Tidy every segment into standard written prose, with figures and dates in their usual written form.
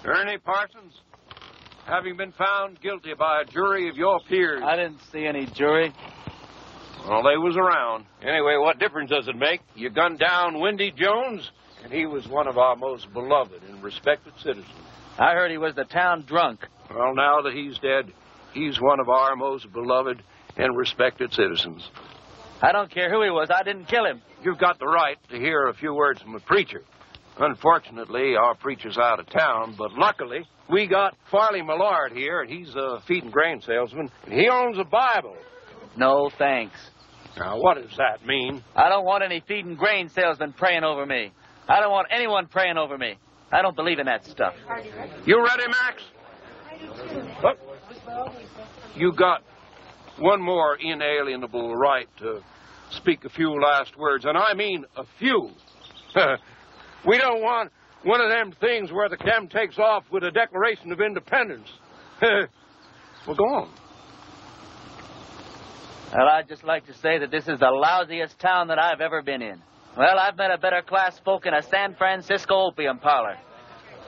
Ernie Parsons, having been found guilty by a jury of your peers. I didn't see any jury. Well, they was around. Anyway, what difference does it make? You gunned down Wendy Jones, and he was one of our most beloved and respected citizens. I heard he was the town drunk. Well, now that he's dead, he's one of our most beloved and respected citizens. I don't care who he was. I didn't kill him. You've got the right to hear a few words from a preacher. Unfortunately, our preacher's out of town, but luckily, we got Farley Millard here, and he's a feed and grain salesman, and he owns a Bible. No, thanks. Now, what does that mean? I don't want any feed and grain salesman praying over me. I don't want anyone praying over me. I don't believe in that stuff. You ready, Max? Look, you got one more inalienable right to speak a few last words, and I mean a few. We don't want one of them things where the cam takes off with a Declaration of Independence. Well, go on. Well, I'd just like to say that this is the lousiest town that I've ever been in. Well, I've met a better class folk in a San Francisco opium parlor.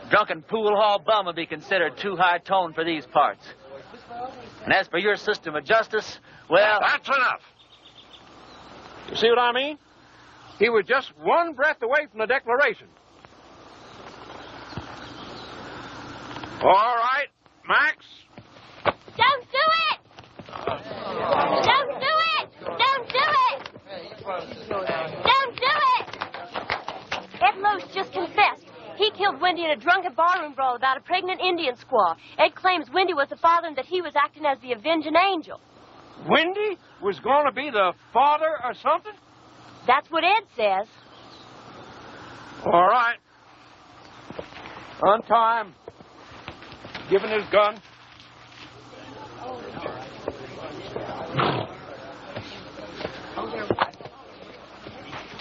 Drunken pool hall bum would be considered too high tone for these parts. And as for your system of justice, well... That's enough. You see what I mean? He was just one breath away from the Declaration. All right, Max. Don't do it! Don't do it! Don't do it! Don't do it! Ed Loach just confessed. He killed Wendy in a drunken barroom brawl about a pregnant Indian squaw. Ed claims Wendy was the father and that he was acting as the avenging angel. Wendy was going to be the father or something? That's what Ed says. All right. Untie him. Give him his gun.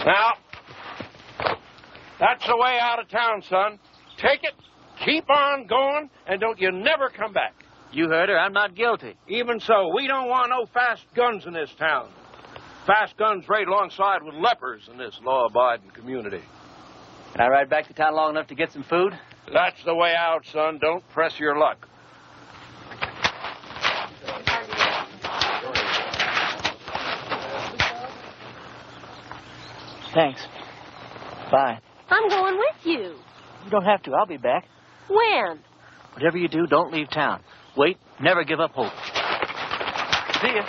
Now, that's the way out of town, son. Take it, keep on going, and don't you never come back. You heard her. I'm not guilty. Even so, we don't want no fast guns in this town. Fast guns raid alongside with lepers in this law-abiding community. Can I ride back to town long enough to get some food? That's the way out, son. Don't press your luck. Thanks. Bye. I'm going with you. You don't have to. I'll be back. When? Whatever you do, don't leave town. Wait. Never give up hope. See ya.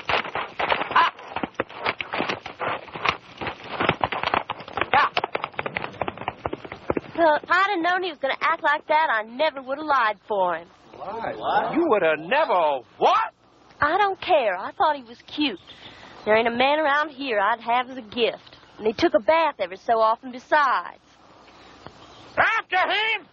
Well, if I'd have known he was going to act like that, I never would have lied for him. Lied? What? You would have never... What? I don't care. I thought he was cute. There ain't a man around here I'd have as a gift. And he took a bath every so often besides. After him!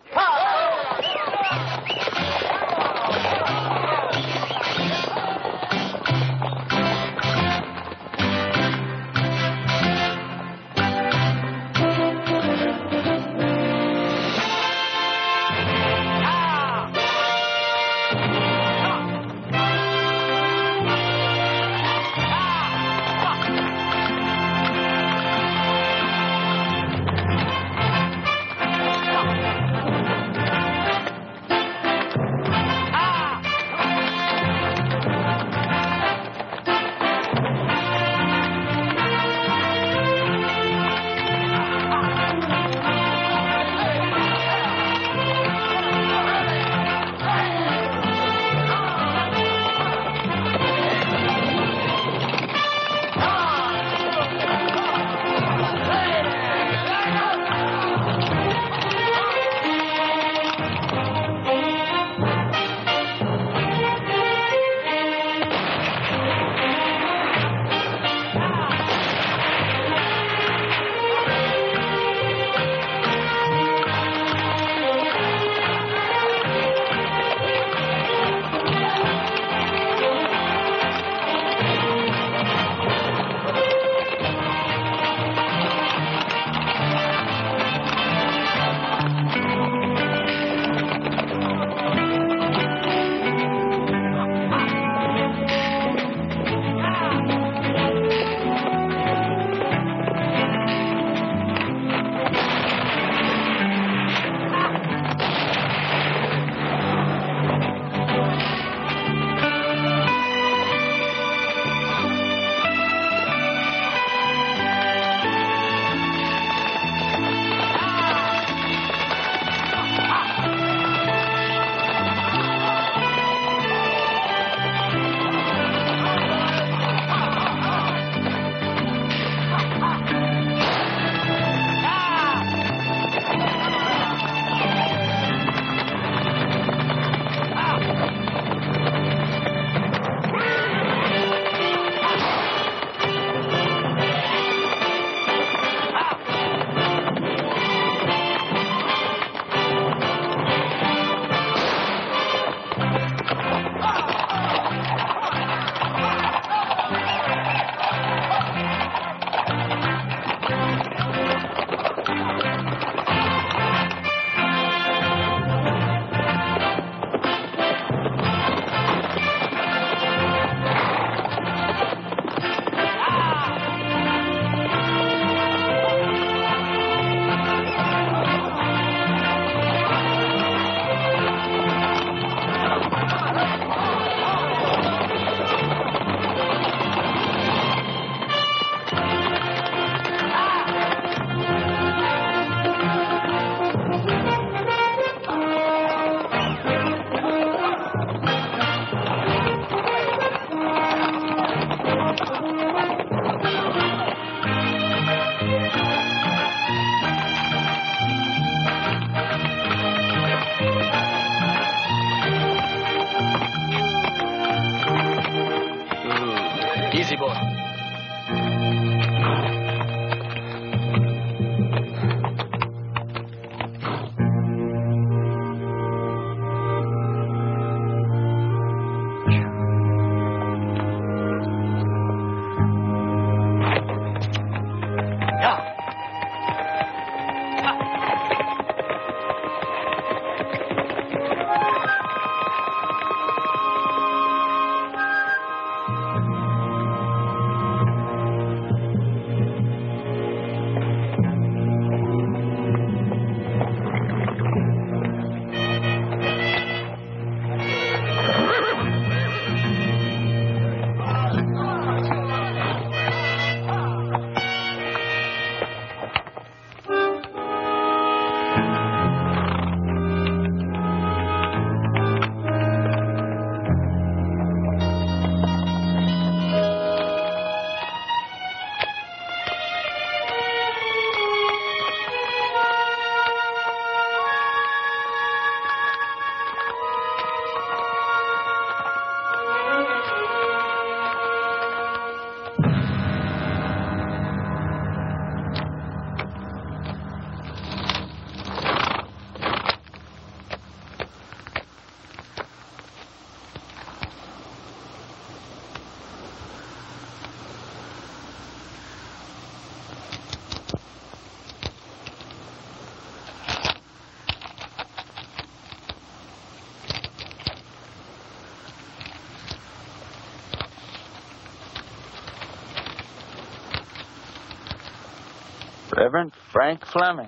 Reverend Frank Fleming.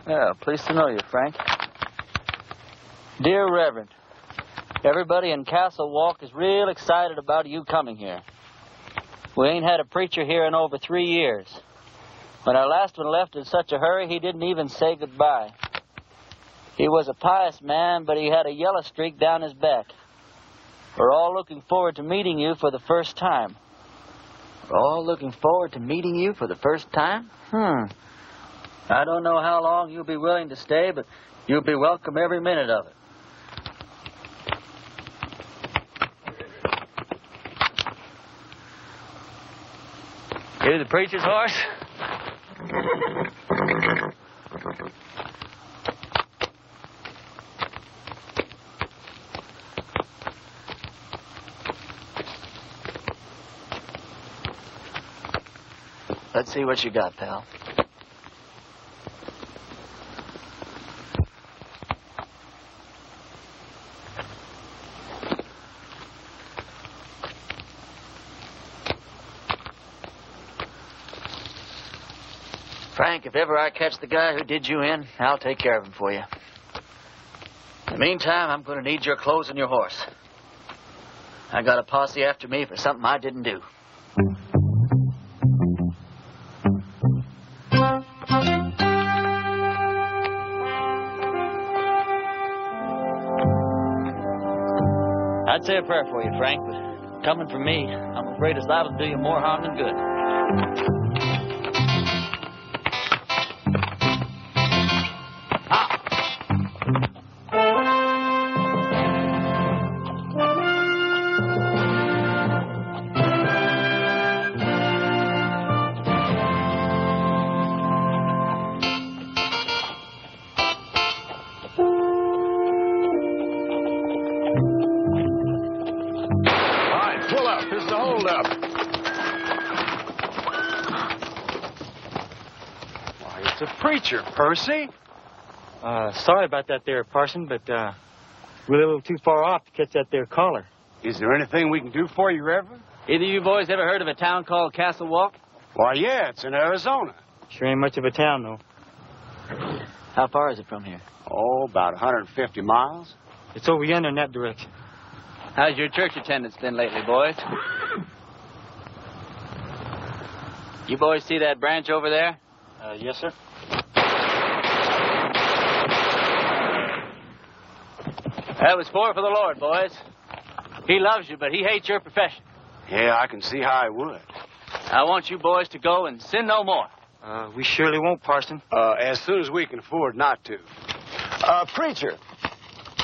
Yeah, pleased to know you, Frank. Dear Reverend, everybody in Castle Walk is real excited about you coming here. We ain't had a preacher here in over 3 years. When our last one left in such a hurry, he didn't even say goodbye. He was a pious man, but he had a yellow streak down his back. We're all looking forward to meeting you for the first time. We're all looking forward to meeting you for the first time? I don't know how long you'll be willing to stay, but you'll be welcome every minute of it. You the preacher's horse? Let's see what you got, pal. Frank, if ever I catch the guy who did you in, I'll take care of him for you. In the meantime, I'm going to need your clothes and your horse. I got a posse after me for something I didn't do. I'd say a prayer for you, Frank, but coming from me, I'm afraid it's liable to do you more harm than good. Preacher, Percy. Sorry about that there, Parson, but we're a little too far off to catch that there caller. Is there anything we can do for you, Reverend? Either you boys ever heard of a town called Castle Walk? Why, yeah, it's in Arizona. Sure ain't much of a town, though. How far is it from here? Oh, about 150 miles. It's over yonder in that direction. How's your church attendance been lately, boys? You boys see that branch over there? Yes, sir. That was four for the Lord, boys. He loves you, but he hates your profession. Yeah, I can see how he would. I want you boys to go and sin no more. We surely won't, Parson. As soon as we can afford not to. Preacher,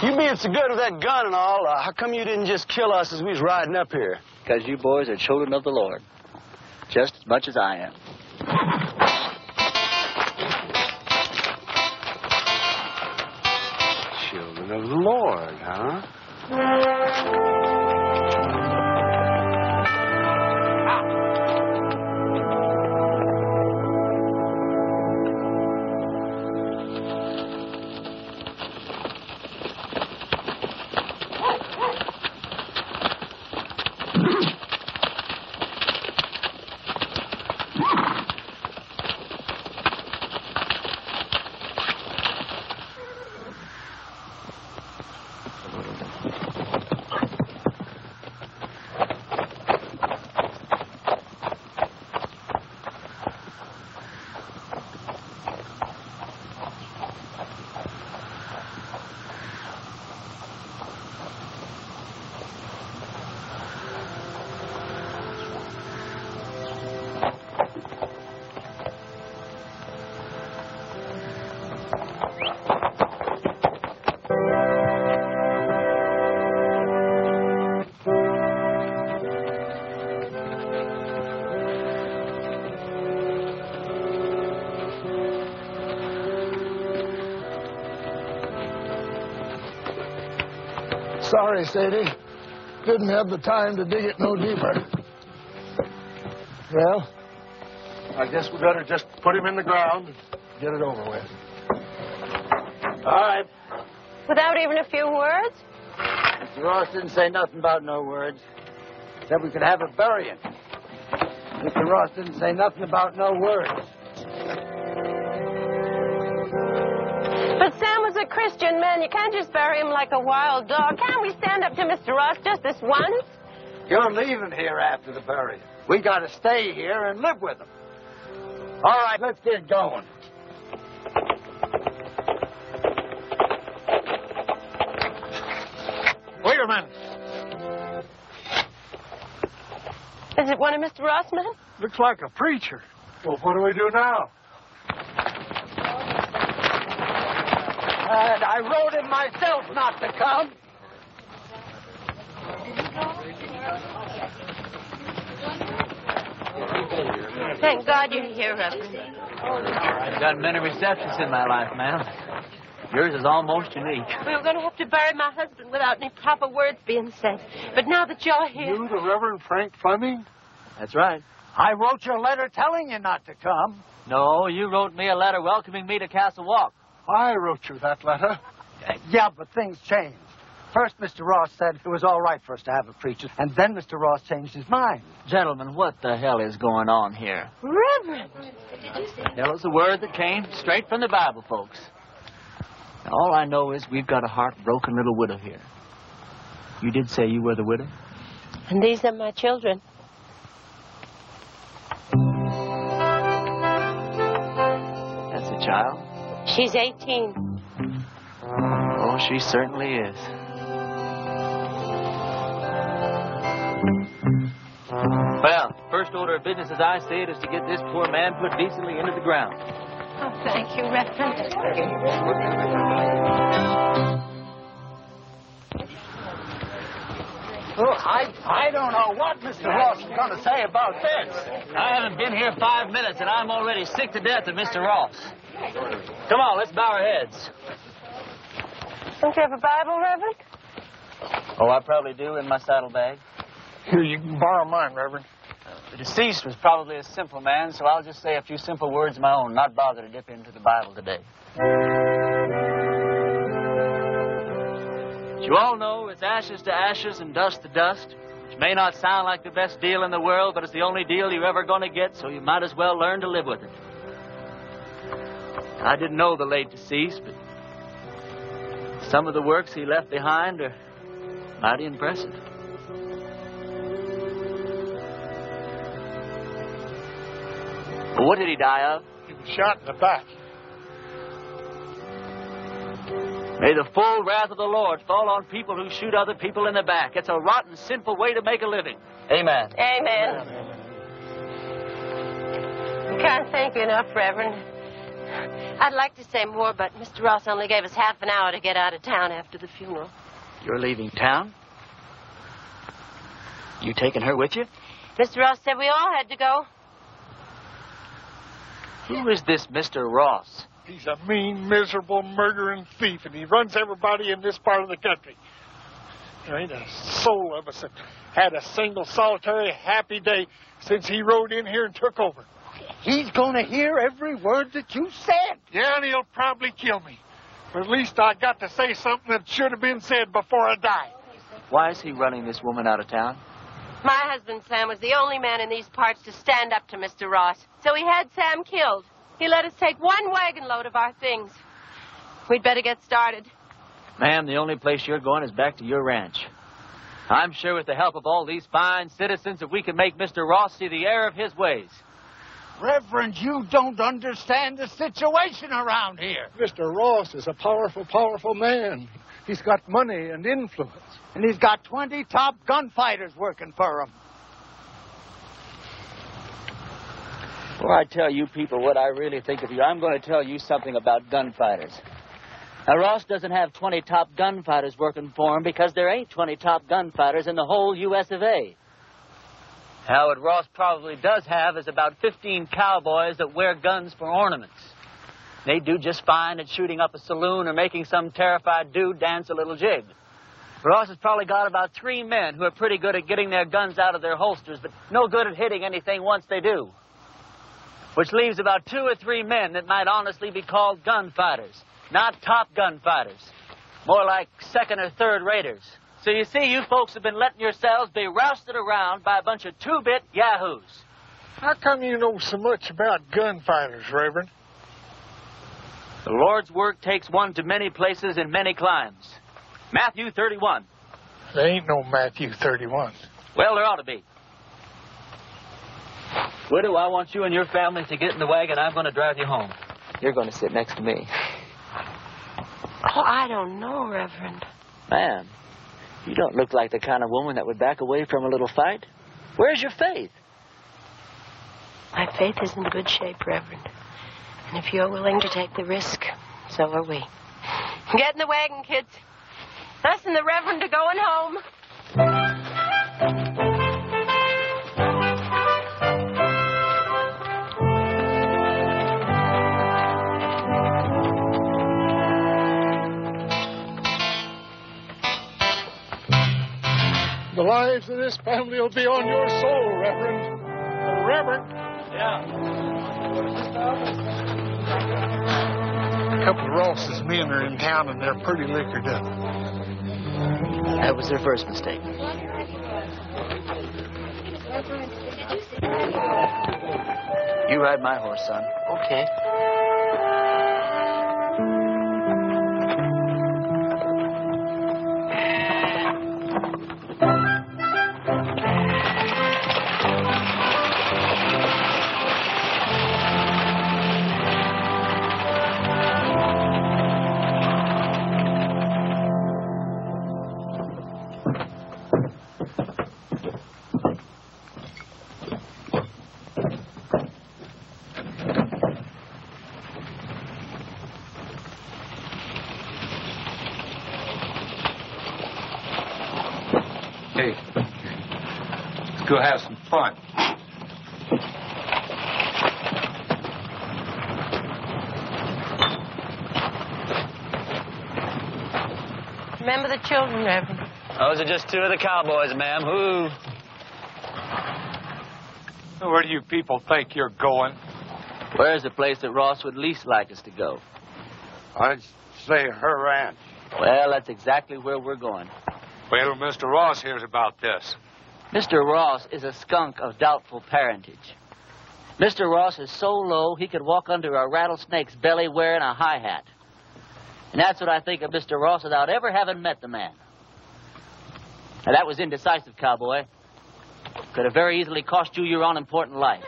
you being so good with that gun and all, how come you didn't just kill us as we was riding up here? Because you boys are children of the Lord, just as much as I am. Children of the Lord, huh? Sorry, Sadie. Didn't have the time to dig it no deeper. Well, I guess we better just put him in the ground and get it over with. All right. Without even a few words? Mr. Ross didn't say nothing about no words. Said we could have a burying. Mr. Ross didn't say nothing about no words. But Sam was a Christian man. You can't just bury him like a wild dog. Can't we stand up to Mr. Ross just this once? You're leaving here after the burial. We got to stay here and live with him. All right, let's get going. Wait a minute. Is it one of Mr. Ross' men? Looks like a preacher. Well, what do we do now? And I wrote him myself not to come. Thank God you're here, Reverend. I've done many receptions in my life, ma'am. Yours is almost unique. We were going to have to bury my husband without any proper words being said. But now that you're here... You, the Reverend Frank Fleming? That's right. I wrote you a letter telling you not to come. No, you wrote me a letter welcoming me to Castle Walk. I wrote you that letter. Yeah, but things changed. First, Mr. Ross said it was all right for us to have a preacher, and then Mr. Ross changed his mind. Gentlemen, what the hell is going on here? Reverend! That was a word that came straight from the Bible, folks. Now, all I know is we've got a heartbroken little widow here. You did say you were the widow? And these are my children. That's a child? She's 18. Oh, she certainly is. Well, first order of business as I see it is to get this poor man put decently into the ground. Oh, thank you, Reverend. Oh, I don't know what Mr. Ross is going to say about this. I haven't been here 5 minutes, and I'm already sick to death of Mr. Ross. Come on, let's bow our heads. Don't you have a Bible, Reverend? Oh, I probably do in my saddlebag. Here, you can borrow mine, Reverend. The deceased was probably a simple man, so I'll just say a few simple words of my own, not bother to dip into the Bible today. As you all know, it's ashes to ashes and dust to dust, which may not sound like the best deal in the world, but it's the only deal you're ever going to get, so you might as well learn to live with it. I didn't know the late deceased, but some of the works he left behind are mighty impressive. Well, what did he die of? He was shot in the back. May the full wrath of the Lord fall on people who shoot other people in the back. It's a rotten, sinful way to make a living. Amen. Amen. We can't thank you enough, Reverend. I'd like to say more, but Mr. Ross only gave us half an hour to get out of town after the funeral. You're leaving town? You taking her with you? Mr. Ross said we all had to go. Who is this Mr. Ross? He's a mean, miserable, murdering thief, and he runs everybody in this part of the country. There ain't a soul of us that had a single, solitary, happy day since he rode in here and took over. He's going to hear every word that you said. Yeah, and he'll probably kill me. But at least I got to say something that should have been said before I died. Why is he running this woman out of town? My husband, Sam, was the only man in these parts to stand up to Mr. Ross. So he had Sam killed. He let us take one wagon load of our things. We'd better get started. Ma'am, the only place you're going is back to your ranch. I'm sure with the help of all these fine citizens that we can make Mr. Ross see the error of his ways. Reverend, you don't understand the situation around here. Mr. Ross is a powerful, powerful man. He's got money and influence. And he's got 20 top gunfighters working for him. Before I tell you people what I really think of you, I'm going to tell you something about gunfighters. Now, Ross doesn't have 20 top gunfighters working for him because there ain't 20 top gunfighters in the whole U.S. of A. Now, what Ross probably does have is about 15 cowboys that wear guns for ornaments. They do just fine at shooting up a saloon or making some terrified dude dance a little jig. Ross has probably got about 3 men who are pretty good at getting their guns out of their holsters, but no good at hitting anything once they do. Which leaves about 2 or 3 men that might honestly be called gunfighters. Not top gunfighters. More like second or third raters. So you see, you folks have been letting yourselves be rousted around by a bunch of 2-bit yahoos. How come you know so much about gunfighters, Reverend? The Lord's work takes one to many places and many climes. Matthew 31. There ain't no Matthew 31. Well, there ought to be. Widow, I want you and your family to get in the wagon. I'm going to drive you home. You're going to sit next to me. Oh, I don't know, Reverend. Ma'am, you don't look like the kind of woman that would back away from a little fight. Where's your faith? My faith is in good shape, Reverend. And if you're willing to take the risk, so are we. Get in the wagon, kids. Us and the Reverend are going home. The lives of this family will be on your soul, Reverend. Oh, Reverend. Yeah. A couple of Ross's men are in town and they're pretty liquored up. That was their first mistake. You ride my horse, son. Okay. Hey, let's go have some fun. Remember the children, Reverend. Those are just two of the cowboys, ma'am. Who? Where do you people think you're going? Where's the place that Ross would least like us to go? I'd say her ranch. Well, that's exactly where we're going. Wait till Mr. Ross hears about this. Mr. Ross is a skunk of doubtful parentage. Mr. Ross is so low he could walk under a rattlesnake's belly wearing a high hat. And that's what I think of Mr. Ross without ever having met the man. Now, that was indecisive, cowboy. Could have very easily cost you your unimportant life.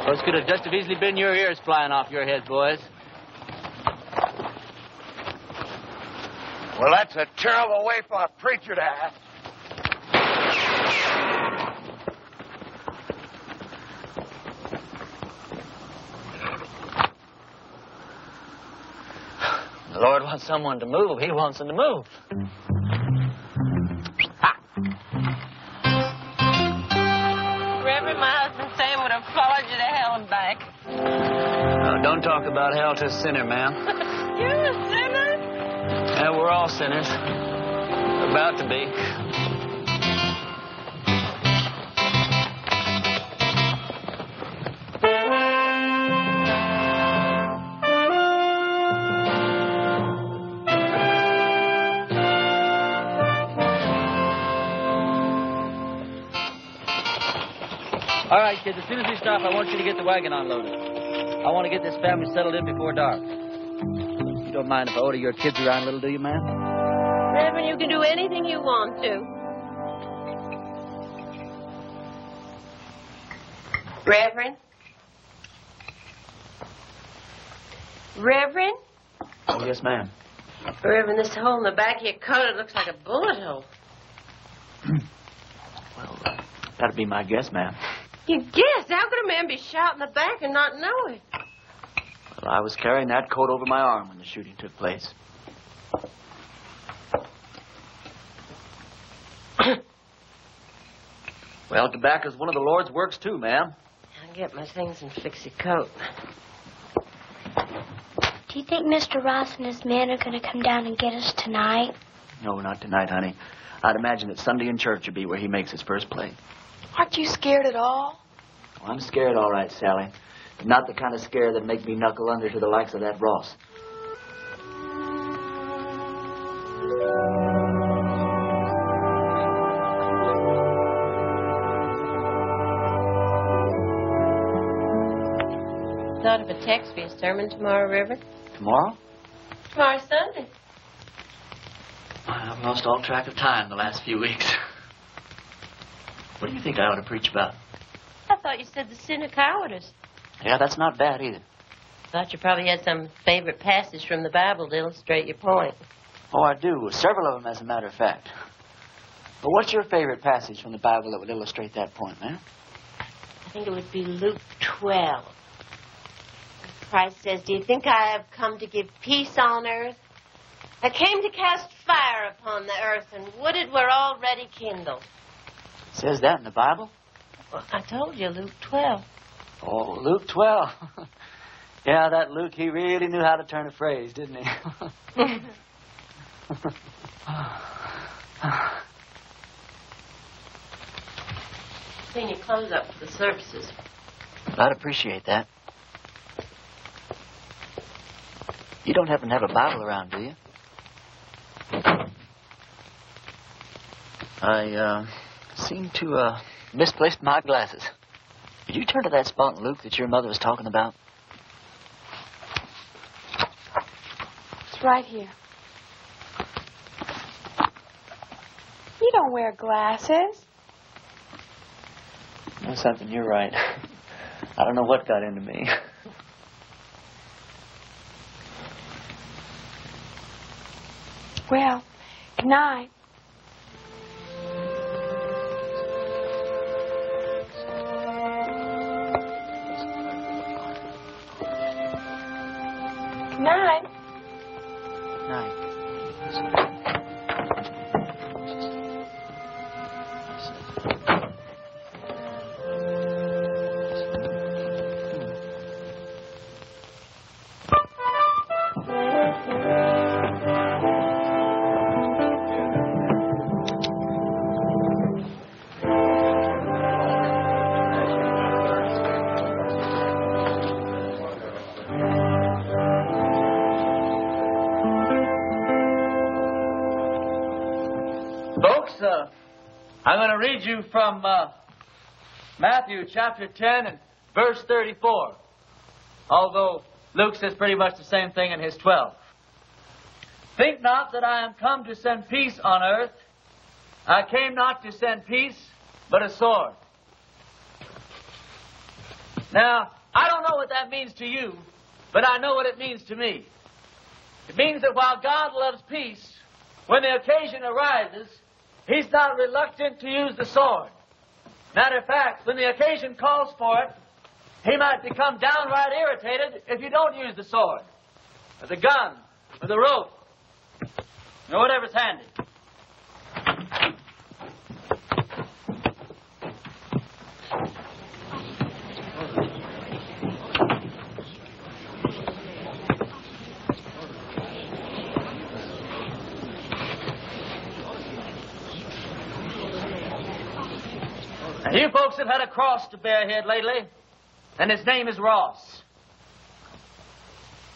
Those could have just as easily been your ears flying off your heads, boys. Well, that's a terrible way for a preacher to act. The Lord wants someone to move. He wants them to move. Reverend, my husband Sam would have followed you to hell and back. No, don't talk about hell to a sinner, ma'am. You're a sinner? Yeah, we're all sinners. About to be. All right, kids, as soon as we stop, I want you to get the wagon unloaded. I want to get this family settled in before dark. You don't mind if I order your kids around a little, do you, ma'am? Reverend, you can do anything you want to. Reverend? Reverend? Oh, yes, ma'am. Reverend, this hole in the back of your coat, it looks like a bullet hole. Well, that'd be my guess, ma'am. You guess? How could a man be shot in the back and not know it? Well, I was carrying that coat over my arm when the shooting took place. Well, tobacco's one of the Lord's works, too, ma'am. I'll get my things and fix your coat. Do you think Mr. Ross and his men are going to come down and get us tonight? No, not tonight, honey. I'd imagine that Sunday in church would be where he makes his first play. Aren't you scared at all? Well, I'm scared, all right, Sally. But not the kind of scare that'd make me knuckle under to the likes of that Ross. thought of a text for your sermon tomorrow, Reverend? Tomorrow? Tomorrow's Sunday. I've lost all track of time the last few weeks. What do you think I ought to preach about? I thought you said the sin of cowardice. Yeah, that's not bad either. Thought you probably had some favorite passage from the Bible to illustrate your point. Oh, I do. Several of them, as a matter of fact. But what's your favorite passage from the Bible that would illustrate that point, man? I think it would be Luke 12. Christ says, "Do you think I have come to give peace on earth? I came to cast fire upon the earth, and would it were already kindled." It says that in the Bible? Well, I told you, Luke 12. Oh, Luke 12. Yeah, that Luke, he really knew how to turn a phrase, didn't he? Clean your clothes up for the services. I'd appreciate that. You don't happen to have a Bible around, do you? I seem to misplaced my glasses. Could you turn to that spot in Luke that your mother was talking about? It's right here. You don't wear glasses. No, something, you're right. I don't know what got into me. Well, good night. Good night. Folks, I'm going to read you from Matthew chapter 10 and verse 34. Although Luke says pretty much the same thing in his 12. "Think not that I am come to send peace on earth. I came not to send peace, but a sword." Now, I don't know what that means to you, but I know what it means to me. It means that while God loves peace, when the occasion arises, He's not reluctant to use the sword. Matter of fact, when the occasion calls for it, He might become downright irritated if you don't use the sword, or the gun, or the rope, or whatever's handy. Now, you folks have had a cross to bear here lately, and his name is Ross.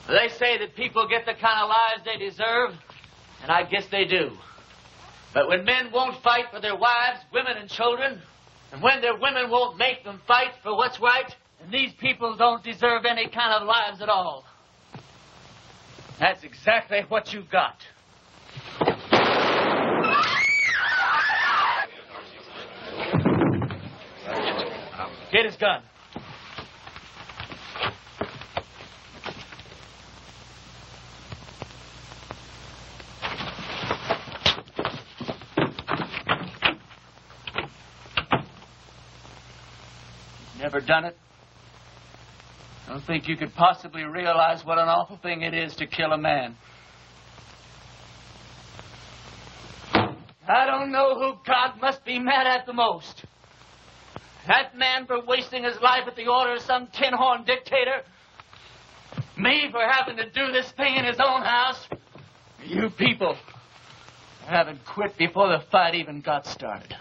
They say that people get the kind of lives they deserve, and I guess they do. But when men won't fight for their wives, women, and children, and when their women won't make them fight for what's right, then these people don't deserve any kind of lives at all. That's exactly what you've got. Get his gun. Never done it? I don't think you could possibly realize what an awful thing it is to kill a man. I don't know who God must be mad at the most. That man for wasting his life at the order of some tin-horn dictator? Me for having to do this thing in his own house? You people haven't quit before the fight even got started.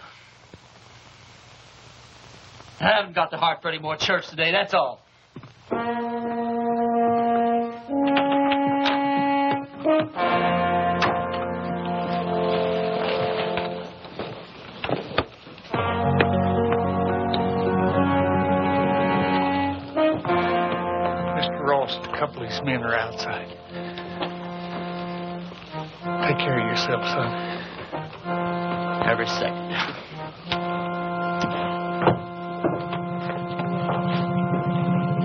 I haven't got the heart for any more church today, that's all. couple of his men are outside. Take care of yourself, son. Every second.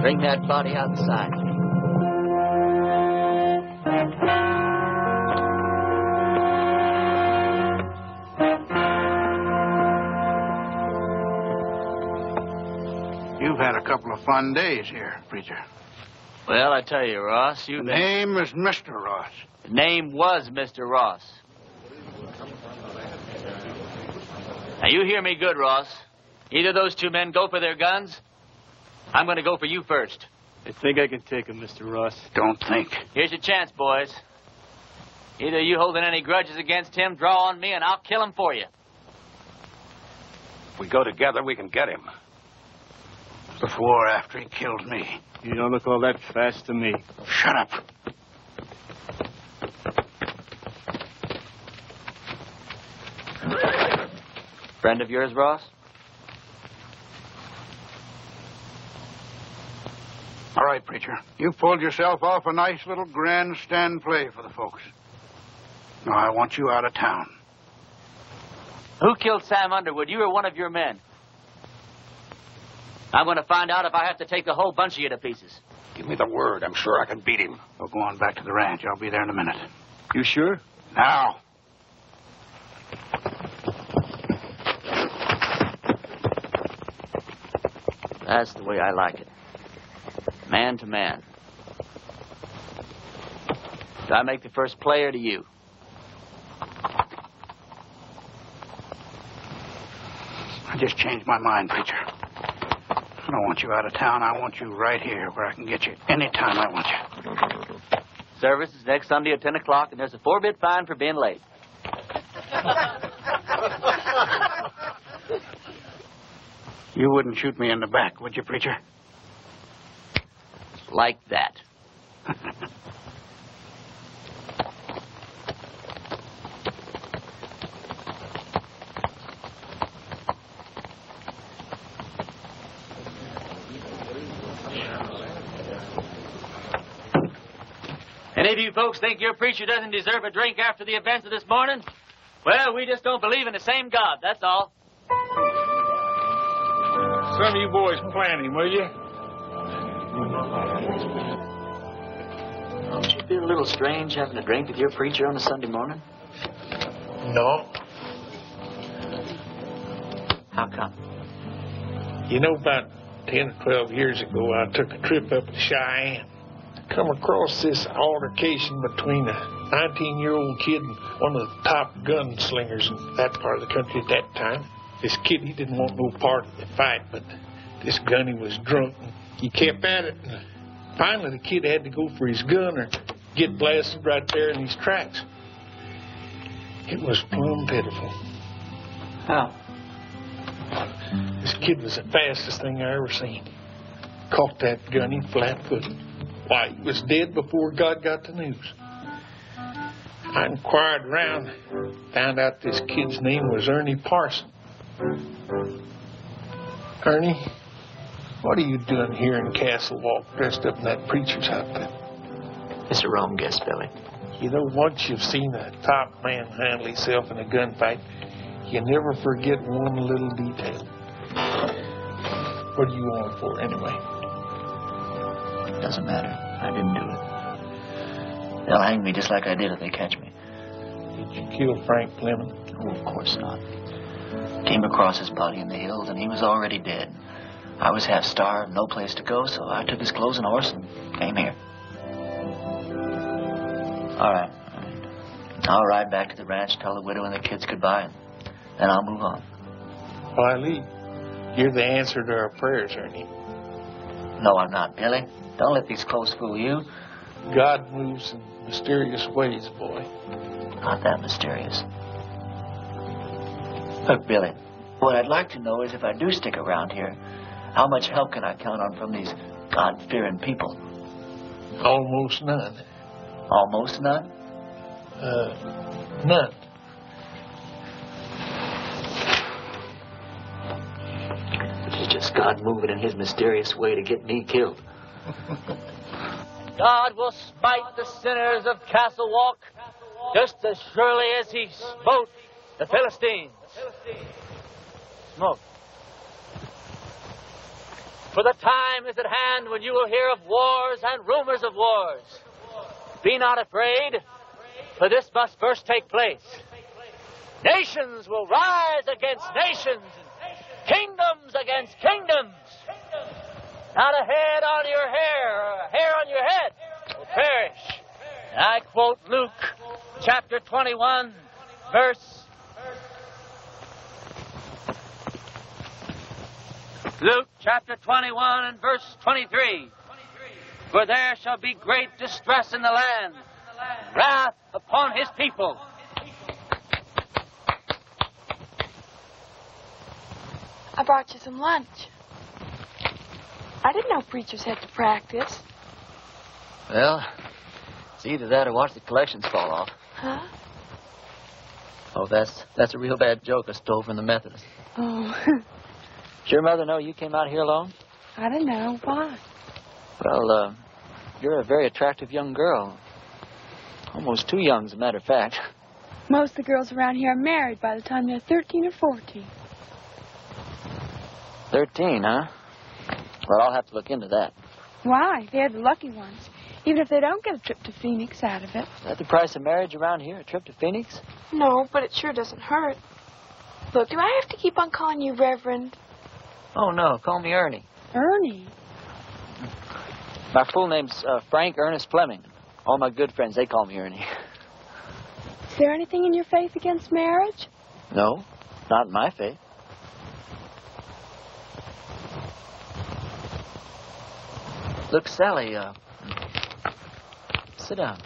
Bring that body outside. You've had a couple of fun days here, preacher. Well, I tell you, Ross, The name is Mr. Ross. The name was Mr. Ross. Now, you hear me good, Ross. Either of those two men go for their guns. I'm going to go for you first. I think I can take him, Mr. Ross. Don't think. Here's your chance, boys. Either you holding any grudges against him, draw on me, and I'll kill him for you. If we go together, we can get him. Before or after he killed me. You don't look all that fast to me. Shut up. Friend of yours, Ross? All right, preacher. You pulled yourself off a nice little grandstand play for the folks. Now I want you out of town. Who killed Sam Underwood, you or one of your men? I'm going to find out if I have to take the whole bunch of you to pieces. Give me the word. I'm sure I can beat him. We'll go on back to the ranch. I'll be there in a minute. You sure? Now. That's the way I like it. Man to man. Do I make the first play or do you? I just changed my mind, preacher. I don't want you out of town. I want you right here where I can get you anytime I want you. Service is next Sunday at 10 o'clock, and there's a 4-bit fine for being late. You wouldn't shoot me in the back, would you, preacher? Like that. Any of you folks think your preacher doesn't deserve a drink after the events of this morning? Well, we just don't believe in the same God, that's all. Some of you boys plan him, will you? Don't you feel a little strange having a drink with your preacher on a Sunday morning? No. How come? You know, about 10 or 12 years ago, I took a trip up to Cheyenne. Come across this altercation between a 19-year-old kid and one of the top gunslingers in that part of the country at that time. This kid, he didn't want no part of the fight, but this gunny was drunk. And he kept at it, and finally the kid had to go for his gun or get blasted right there in his tracks. It was plumb pitiful. How? This kid was the fastest thing I ever seen. Caught that gunny flat-footed. Why, he was dead before God got the news. I inquired around, found out this kid's name was Ernie Parson. Ernie, what are you doing here in Castle Walk dressed up in that preacher's outfit? It's a wrong guess, Billy. You know, once you've seen a top man handle himself in a gunfight, you never forget one little detail. What are you on for, anyway? Doesn't matter. I didn't do it. They'll hang me just like I did if they catch me. Did you kill Frank Fleming? Oh, of course not. Came across his body in the hills, and he was already dead. I was half starved, no place to go, so I took his clothes and horse and came here. All right. I'll ride back to the ranch, tell the widow and the kids goodbye, and then I'll move on. Why, Lee, you're the answer to our prayers, Ernie. No, I'm not, Billy. Don't let these clothes fool you. God moves in mysterious ways, boy. Not that mysterious. Look, Billy, what I'd like to know is if I do stick around here, how much help can I count on from these God-fearing people? Almost none. Almost none? None. It's just God moving in his mysterious way to get me killed. God will smite the sinners of Castle Walk just as surely as he smote the Philistines. Smoke. For the time is at hand when you will hear of wars and rumors of wars. Be not afraid, for this must first take place. Nations will rise against nations, and kingdoms against kingdoms. Not a head on your hair, or a hair on your head will perish. And I quote Luke chapter 21, verse... Luke chapter 21 and verse 23. For there shall be great distress in the land, wrath upon his people. I brought you some lunch. I didn't know preachers had to practice. Well, it's either that or watch the collections fall off. Huh? Oh, that's a real bad joke I stole from the Methodists. Oh. Does your mother know you came out here alone? I don't know. Why? Well, you're a very attractive young girl. Almost too young, as a matter of fact. Most of the girls around here are married by the time they're 13 or 14. 13, huh? Well, I'll have to look into that. Why? They're the lucky ones. Even if they don't get a trip to Phoenix out of it. Is that the price of marriage around here, a trip to Phoenix? No, but it sure doesn't hurt. Look, do I have to keep on calling you Reverend? Oh, no. Call me Ernie. Ernie? My full name's Frank Ernest Fleming. All my good friends, they call me Ernie. Is there anything in your faith against marriage? No, not in my faith. Look, Sally, sit down.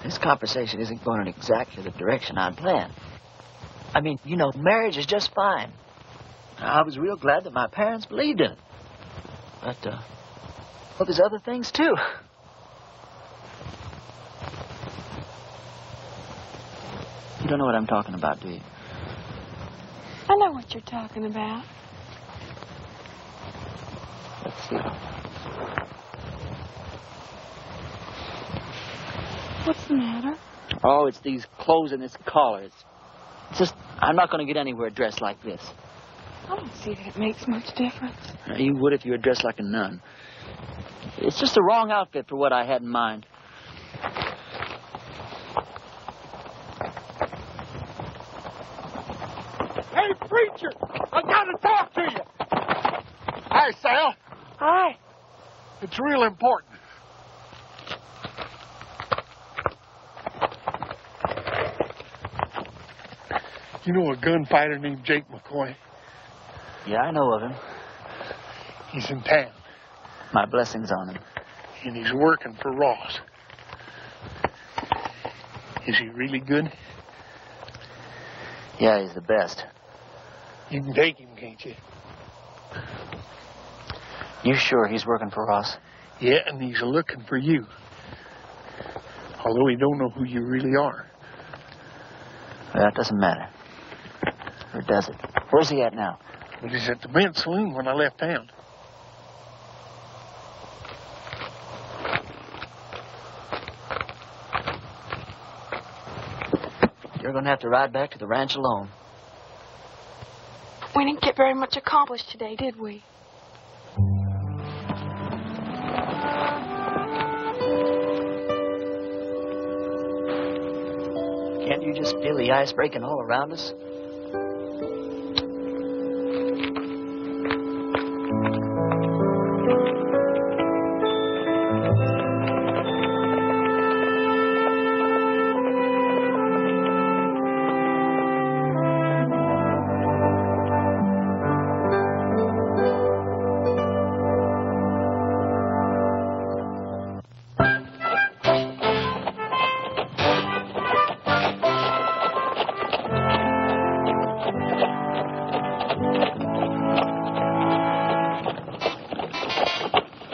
This conversation isn't going in exactly the direction I'd planned. I mean, you know, marriage is just fine. I was real glad that my parents believed in it. But, well, there's other things, too. You don't know what I'm talking about, do you? I know what you're talking about. Let's see. What's the matter? Oh, it's these clothes and this collar. It's just, I'm not going to get anywhere dressed like this. I don't see that it makes much difference. You would if you were dressed like a nun. It's just the wrong outfit for what I had in mind. Hey, preacher! I gotta talk to you! Hi, Sal. Hi. It's real important. You know a gunfighter named Jake McCoy? Yeah, I know of him. He's in town. My blessings on him. And he's working for Ross. Is he really good? Yeah, he's the best. You can take him, can't you? You sure he's working for Ross? Yeah, and he's looking for you. Although he don't know who you really are. Well, that doesn't matter. Or does it? Where's he at now? Well, he's at the men's saloon when I left town. You're going to have to ride back to the ranch alone. We didn't get very much accomplished today, did we? Can't you just feel the ice breaking all around us?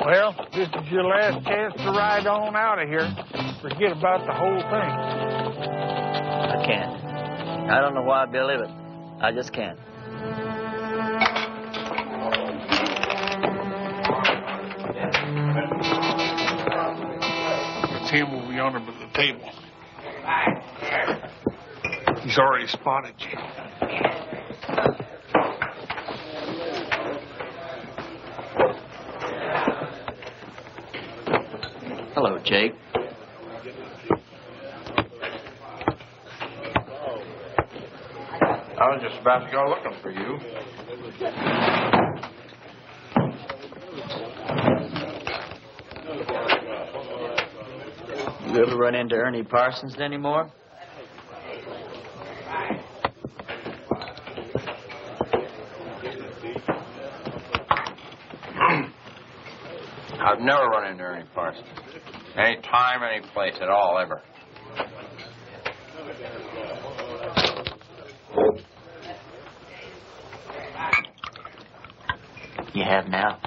Well, this is your last chance to ride on out of here. Forget about the whole thing. I can't. I don't know why, Billy, but I just can't. Tim will be on him at the table. He's already spotted you. Hello, Jake. I was just about to go looking for you. You ever run into Ernie Parsons anymore? I've never run into Ernie Parsons. Any time, any place at all, ever. You have now.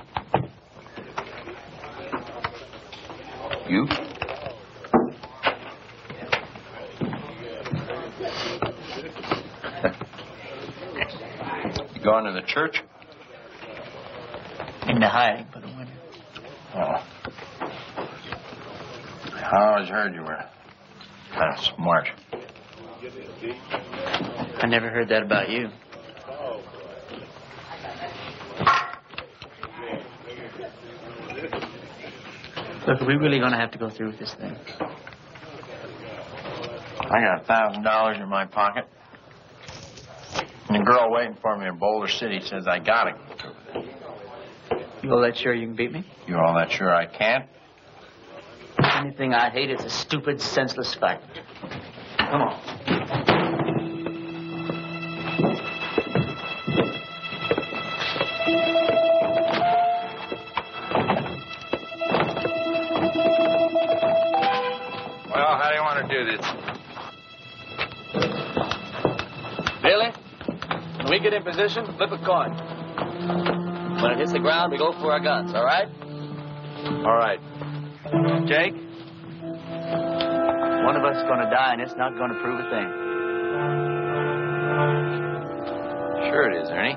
You? You going to the church? Into hiding for the winter. Oh. I always heard you were kind of smart. I never heard that about you. Look, are we really going to have to go through with this thing? I got $1,000 in my pocket. And the girl waiting for me in Boulder City says I gotta go through with it. You all that sure you can beat me? You all that sure I can't? Anything I hate is a stupid, senseless fight. Come on. Well, how do you want to do this? Billy, when we get in position, flip a coin. When it hits the ground, we go for our guns, all right? All right. Jake, one of us is going to die, and it's not going to prove a thing. Sure it is, Ernie.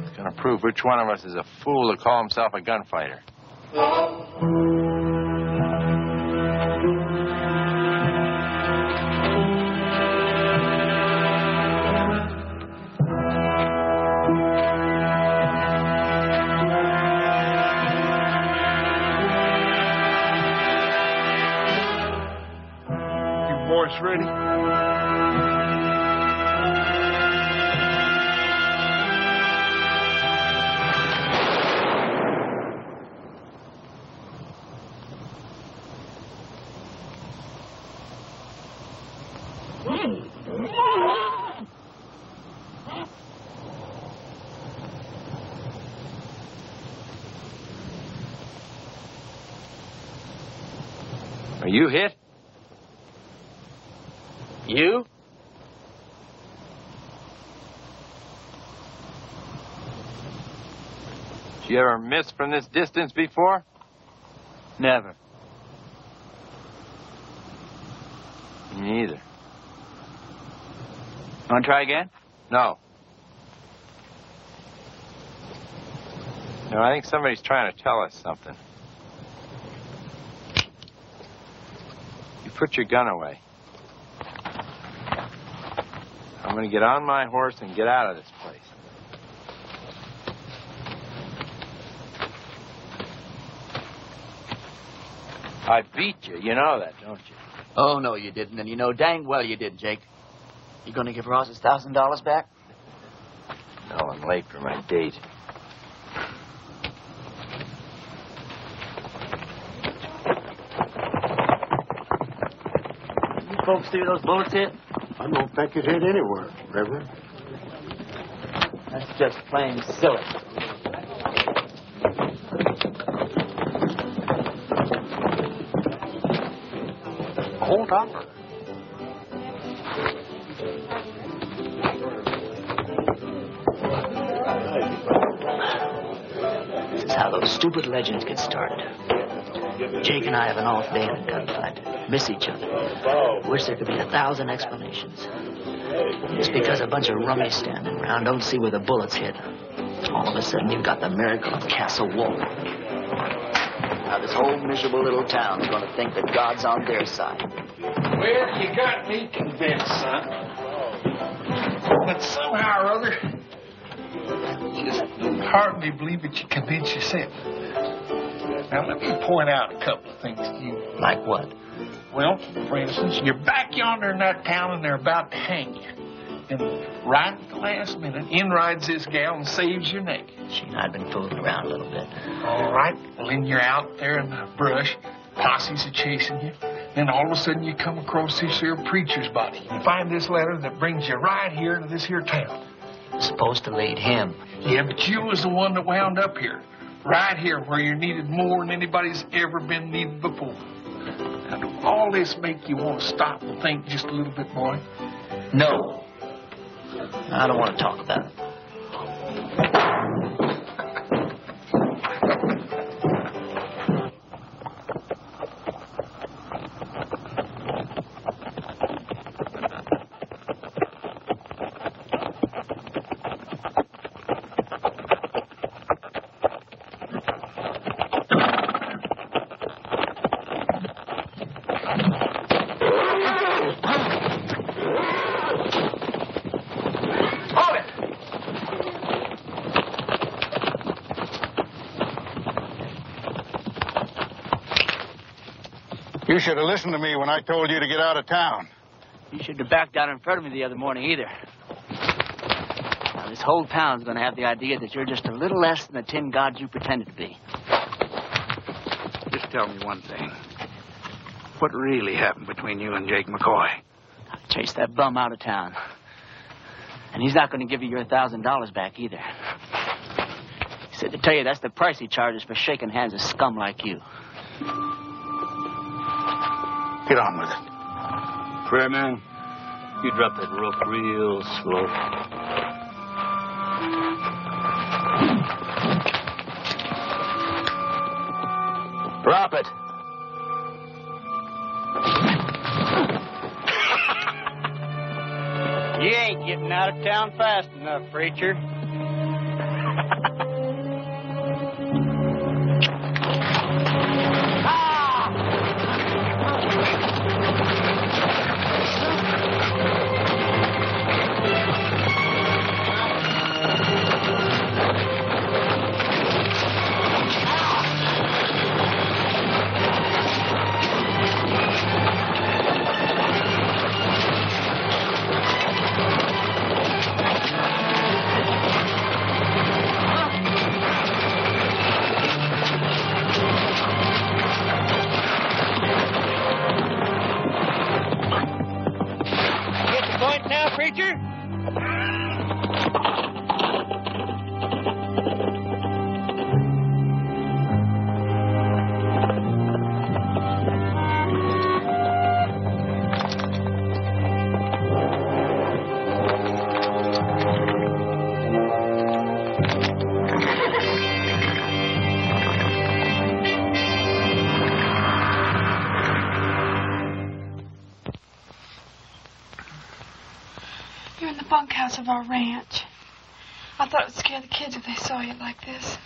It's going to prove which one of us is a fool to call himself a gunfighter. Boys ready? Are you hit? You? Did you ever miss from this distance before? Never. Me neither. Want to try again? No. No, I think somebody's trying to tell us something. You put your gun away. I'm going to get on my horse and get out of this place. I beat you. You know that, don't you? Oh, no, you didn't. And you know dang well you did, Jake. You going to give Ross his $1,000 back? No, I'm late for my date. You folks see those bullets hit? I don't think it hit anywhere, Reverend. That's just plain silly. Hold on. This is how those stupid legends get started. Jake and I have an off day in a gunfight. Miss each other. Wish there could be 1,000 explanations. Just because a bunch of rummies standing around don't see where the bullets hit. All of a sudden, you've got the miracle of Castle Wall. Now, this whole miserable little town is going to think that God's on their side. Well, you got me convinced, son. But somehow or other, I just hardly believe that you convinced yourself. Now, let me point out a couple of things to you. Like what? Well, for instance, you're back yonder in that town and they're about to hang you. And right at the last minute, in rides this gal and saves your neck. She and I had been fooling around a little bit. All right. Well, then you're out there in the brush. Posses are chasing you. Then all of a sudden you come across this here preacher's body. You find this letter that brings you right here to this here town. It's supposed to lead him. Yeah, but you was the one that wound up here. Right here where you're needed more than anybody's ever been needed before. Now, do all this make you want to stop and think just a little bit more? No. I don't want to talk about it. You should have listened to me when I told you to get out of town. You shouldn't have backed out in front of me the other morning either. Now, this whole town's going to have the idea that you're just a little less than the tin god you pretended to be. Just tell me one thing. What really happened between you and Jake McCoy? I chased that bum out of town. And he's not going to give you your $1,000 back either. He said to tell you that's the price he charges for shaking hands with scum like you. Get on with it. Prayer man, you drop that rope real slow. Drop it. You ain't getting out of town fast enough, preacher. Bunkhouse of our ranch. I thought it would scare the kids if they saw you like this.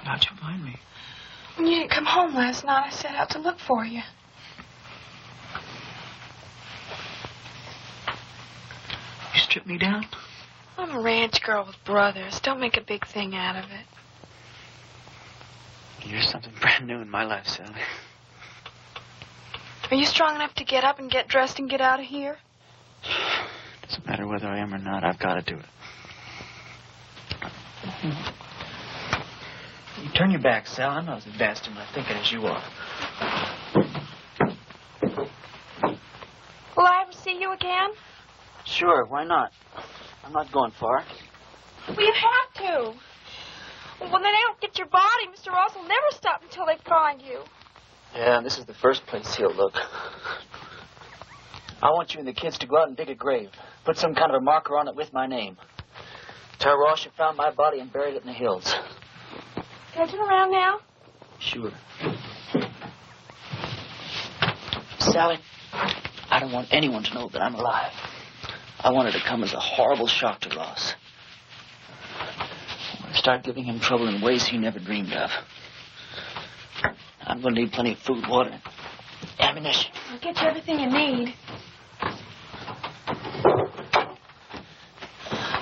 How'd you find me? When you didn't come home last night, I set out to look for you. You stripped me down? I'm a ranch girl with brothers. Don't make a big thing out of it. You're something brand new in my life, Sally. Are you strong enough to get up and get dressed and get out of here? Doesn't matter whether I am or not. I've got to do it. You turn your back, Sal. I'm not as advanced in my thinking as you are. Will I ever see you again? Sure, why not? I'm not going far. Well, you have to. When they don't get your body, Mr. Ross will never stop until they find you. Yeah, this is the first place he'll look. I want you and the kids to go out and dig a grave. Put some kind of a marker on it with my name. Tell Ross you found my body and buried it in the hills. Can I turn around now? Sure. Sally, I don't want anyone to know that I'm alive. I want it to come as a horrible shock to Ross. I want to start giving him trouble in ways he never dreamed of. I'm going to need plenty of food, water, ammunition. I'll get you everything you need.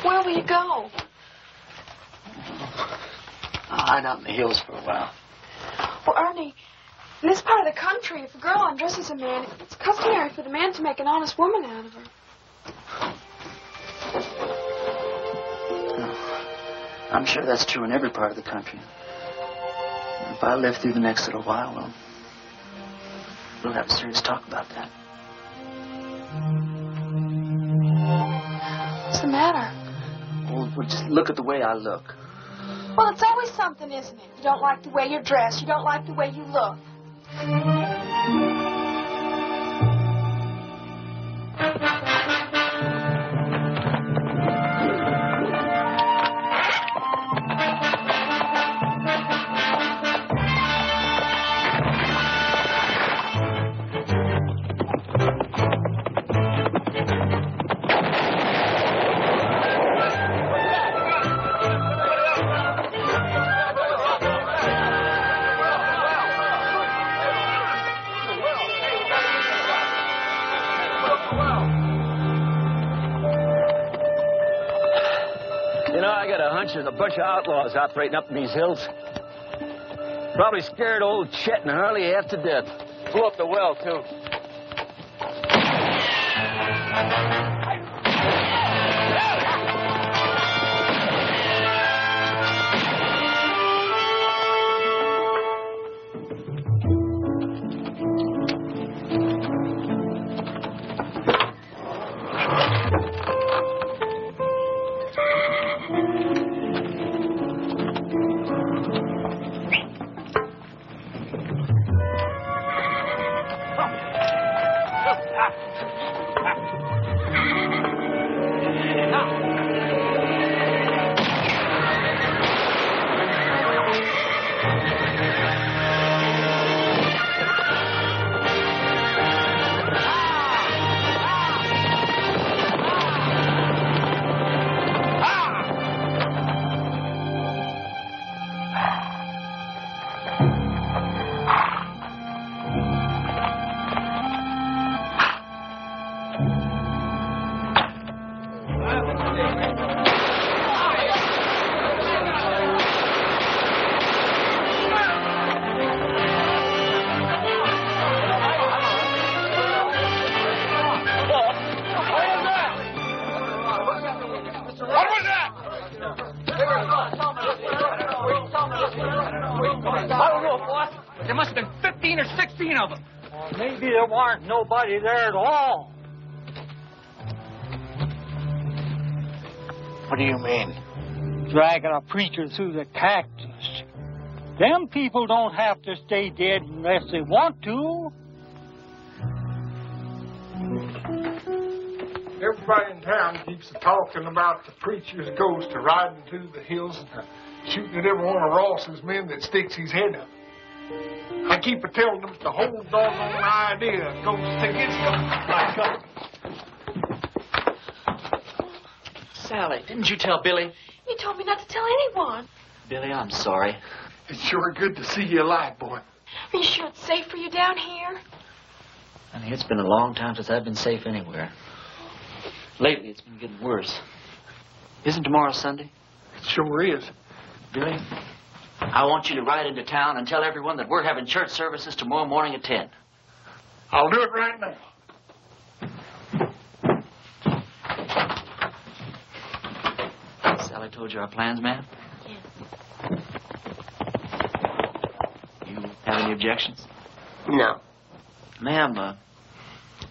Where will you go? I'll hide out in the hills for a while. Well, Ernie, in this part of the country, if a girl undresses a man, it's customary for the man to make an honest woman out of her. I'm sure that's true in every part of the country. If I live through the next little while, well, we'll have a serious talk about that. What's the matter? Well, just look at the way I look. Well, it's always something, isn't it? You don't like the way you're dressed. You don't like the way you look. There's a bunch of outlaws operating up in these hills. Probably scared old Chet and Harley half to death. Blew up the well, too. There must have been 15 or 16 of them. Maybe there weren't nobody there at all. What do you mean? Dragging a preacher through the cactus. Them people don't have to stay dead unless they want to. Everybody in town keeps talking about the preacher's ghost riding through the hills and shooting at every one of Ross's men that sticks his head up. I keep telling them it's the whole doggone idea. Ghosts against them. Sally, didn't you tell Billy? You told me not to tell anyone. Billy, I'm sorry. It's sure good to see you alive, boy. Are you sure it's safe for you down here? Honey, it's been a long time since I've been safe anywhere. Lately, it's been getting worse. Isn't tomorrow Sunday? It sure is. Billy, I want you to ride into town and tell everyone that we're having church services tomorrow morning at 10. I'll do it right now. Sally told you our plans, ma'am? Yes. You have any objections? No. Ma'am,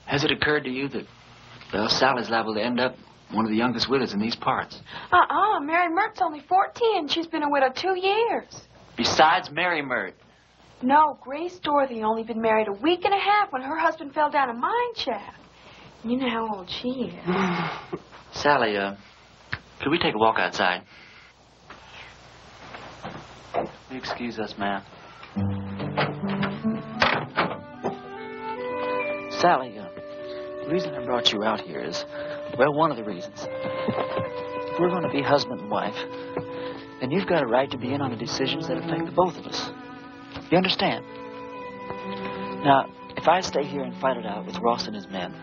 has it occurred to you that, well, Sally's liable to end up one of the youngest widows in these parts? Mary Mert's only 14. She's been a widow 2 years. Besides Mary Mert. No, Grace Dorothy only been married a week and a half when her husband fell down a mine shaft. You know how old she is. Sally, could we take a walk outside? Will you excuse us, ma'am? Sally, the reason I brought you out here is, well, one of the reasons. If we're going to be husband and wife, then you've got a right to be in on the decisions that affect the both of us. You understand? Now, if I stay here and fight it out with Ross and his men,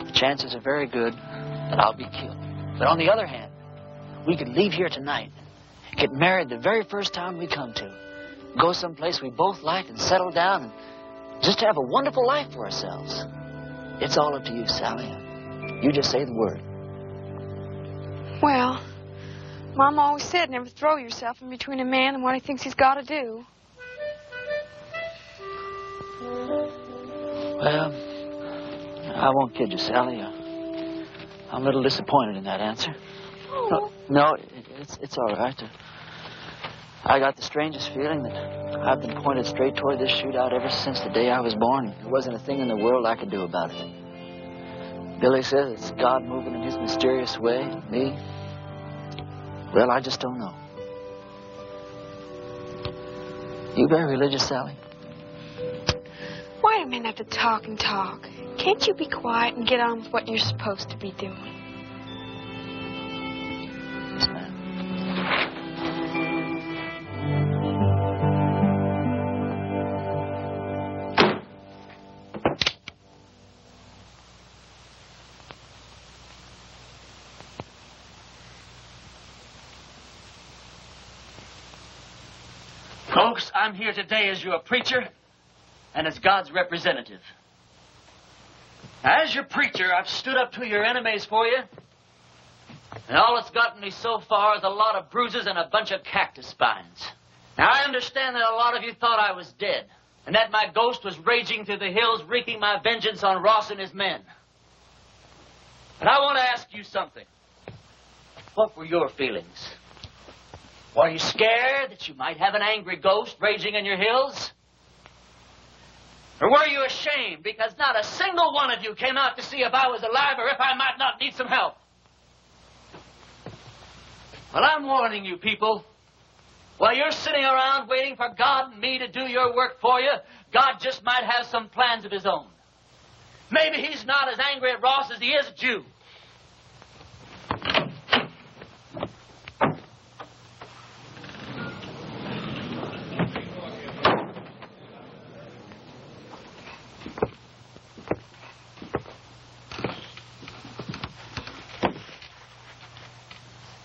the chances are very good that I'll be killed. But on the other hand, we could leave here tonight, get married the very first town we come to, go someplace we both like and settle down and just have a wonderful life for ourselves. It's all up to you, Sally. You just say the word. Well, Mom always said never throw yourself in between a man and what he thinks he's got to do. Well, I won't kid you, Sally. I'm a little disappointed in that answer. Oh. No, it's all right. I got the strangest feeling that I've been pointed straight toward this shootout ever since the day I was born. There wasn't a thing in the world I could do about it. Billy says it's God moving in his mysterious way. Me? Well, I just don't know. You very religious, Sally? Why do men have to talk and talk? Can't you be quiet and get on with what you're supposed to be doing? Yes, ma'am. Folks, I'm here today as your preacher and as God's representative. As your preacher, I've stood up to your enemies for you, and all it's gotten me so far is a lot of bruises and a bunch of cactus spines. Now, I understand that a lot of you thought I was dead, and that my ghost was raging through the hills, wreaking my vengeance on Ross and his men. But I want to ask you something. What were your feelings? Were you scared that you might have an angry ghost raging in your hills? Or were you ashamed because not a single one of you came out to see if I was alive or if I might not need some help? Well, I'm warning you people. While you're sitting around waiting for God and me to do your work for you, God just might have some plans of his own. Maybe he's not as angry at Ross as he is at you.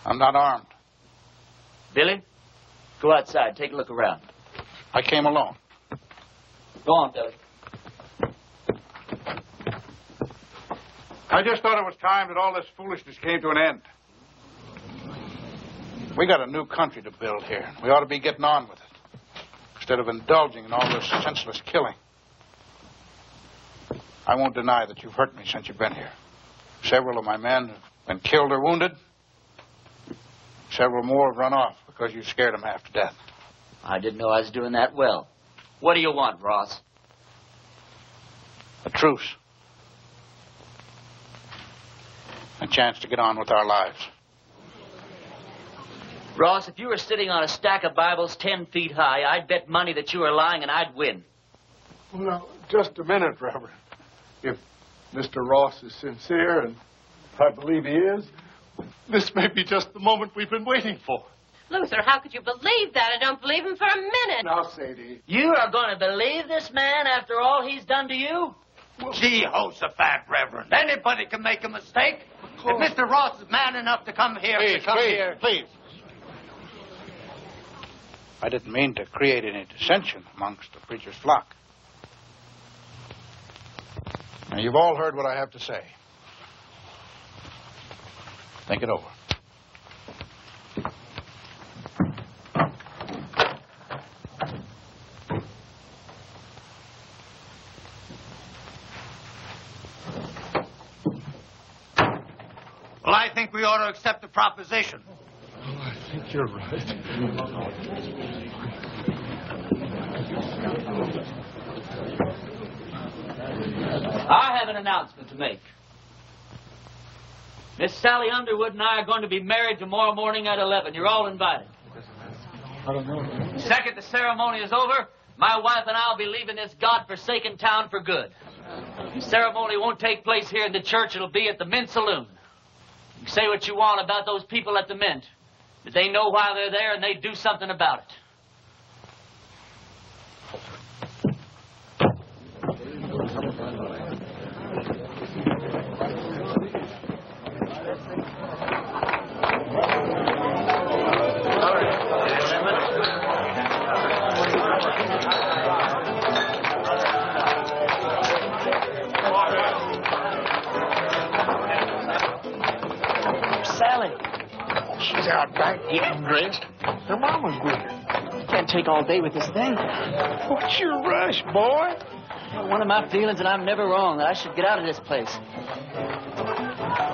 I'm not armed. Billy, go outside. Take a look around. I came alone. Go on, Billy. I just thought it was time that all this foolishness came to an end. We got a new country to build here. We ought to be getting on with it, instead of indulging in all this senseless killing. I won't deny that you've hurt me since you've been here. Several of my men have been killed or wounded. Several more have run off because you scared them half to death. I didn't know I was doing that well. What do you want, Ross? A truce. A chance to get on with our lives. Ross, if you were sitting on a stack of Bibles 10 feet high, I'd bet money that you were lying and I'd win. Well, now, just a minute, Reverend. If Mr. Ross is sincere, and I believe he is, this may be just the moment we've been waiting for. Luther, how could you believe that? I don't believe him for a minute. Now, Sadie. You are going to believe this man after all he's done to you? Jehoshaphat, Reverend. Anybody can make a mistake. If Mr. Ross is man enough to come here, Please. I didn't mean to create any dissension amongst the preacher's flock. Now, you've all heard what I have to say. Think it over. Well, I think we ought to accept the proposition. Oh, I think you're right. I have an announcement to make. Miss Sally Underwood and I are going to be married tomorrow morning at 11. You're all invited. I don't know. The second the ceremony is over, my wife and I will be leaving this God-forsaken town for good. The ceremony won't take place here in the church. It'll be at the Mint Saloon. You can say what you want about those people at the Mint, but they know why they're there and they do something about it. Getting dressed. Her mama's with her. Can't take all day with this thing. What's your rush, boy? One of my feelings, and I'm never wrong, that I should get out of this place.